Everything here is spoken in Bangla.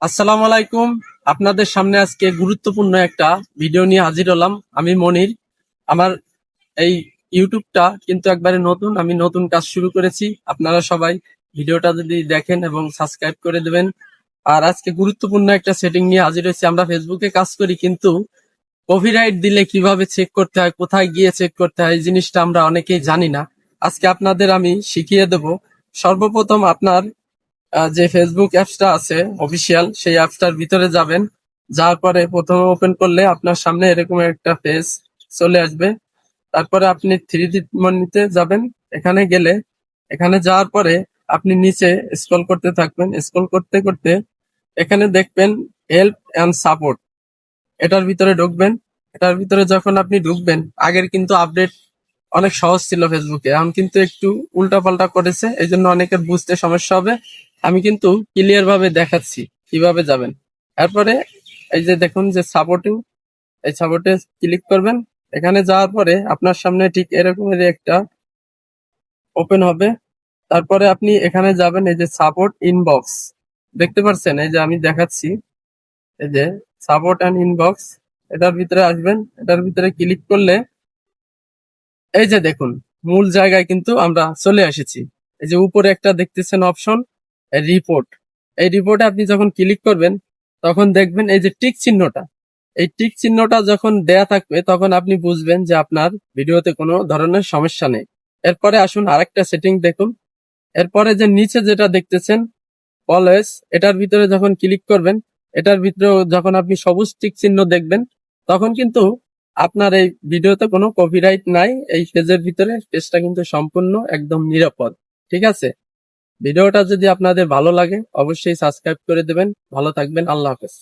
আসসালামু আলাইকুম। আপনাদের সামনে আজকে গুরুত্বপূর্ণ একটা ভিডিও নিয়ে হাজির হলাম। আমি মনির। আমার এই ইউটিউবটা কিন্তু একবারে নতুন, আমি নতুন কাজ শুরু করেছি। আপনারা সবাই ভিডিওটা যদি দেখেন এবং সাবস্ক্রাইব করে দেবেন। আর আজকে গুরুত্বপূর্ণ একটা সেটিং নিয়ে হাজির হয়েছি। আমরা ফেসবুকে কাজ করি, কিন্তু কপিরাইট দিলে কিভাবে চেক করতে হয়, কোথায় গিয়ে চেক করতে হয়, এই জিনিসটা আমরা অনেকেই জানি না। আজকে আপনাদের আমি শিখিয়ে দেব। সর্বপ্রথম আপনার যে ফেসবুক অ্যাপসটা আছে অফিসিয়াল, সেই অ্যাপসটার ভিতরে যাবেন। যাওয়ার পরে প্রথমে ওপেন করলে আপনার সামনে এরকম একটা পেজ চলে আসবে। তারপরে আপনি থ্রি ডি মেনুতে যাবেন। এখানে গেলে, এখানে যাওয়ার পরে আপনি নিচে স্ক্রল করতে থাকবেন। স্ক্রল করতে করতে এখানে দেখবেন হেল্প অ্যান্ড সাপোর্ট, এটার ভিতরে ঢুকবেন। এটার ভিতরে যখন আপনি ঢুকবেন, আগের কিন্তু আপডেট অনেক সহজ ছিল ফেসবুকে, এখন কিন্তু একটু উল্টাপাল্টা করেছে, এই জন্য অনেকের বুঝতে সমস্যা হবে। আমি কিন্তু ক্লিয়ার ভাবে দেখাচ্ছি কিভাবে যাবেন। এরপরে এই যে দেখুন যে সাপোর্টিং, এই সাপোর্টে ক্লিক করবেন। এখানে যাওয়ার পরে আপনার সামনে ঠিক এরকমেরই একটা ওপেন হবে। তারপরে আপনি এখানে যাবেন, এই যে সাপোর্ট ইনবক্স দেখতে পাচ্ছেন, এই যে আমি দেখাচ্ছি, এই যে সাপোর্ট অ্যান্ড ইনবক্স, এটার ভিতরে আসবেন। এটার ভিতরে ক্লিক করলে এই যে দেখুন, মূল জায়গায় কিন্তু আমরা চলে এসেছি। এই যে উপরে একটা দেখতেছেন অপশন রিপোর্ট, এই রিপোর্টে আপনি যখন ক্লিক করবেন তখন দেখবেন এই যে টিক চিহ্নটা, এই টিক চিহ্নটা যখন দেয়া থাকবে তখন আপনি বুঝবেন যে আপনার ভিডিওতে কোনো ধরনের সমস্যা নেই। এরপরে আসুন আরেকটা সেটিং দেখুন। এরপরে যে নিচে যেটা দেখতেছেন অলওয়েজ, এটার ভিতরে যখন ক্লিক করবেন, এটার ভিতরে যখন আপনি সবুজ টিক চিহ্ন দেখবেন, তখন কিন্তু আপনার এই ভিডিওতে কোনো কপিরাইট নাই। এই পেজের ভিতরে পেজটা কিন্তু সম্পূর্ণ একদম নিরাপদ। ঠিক আছে? ভিডিওটা যদি আপনাদের ভালো লাগে অবশ্যই সাবস্ক্রাইব করে দেবেন। ভালো থাকবেন। আল্লাহ হাফেজ।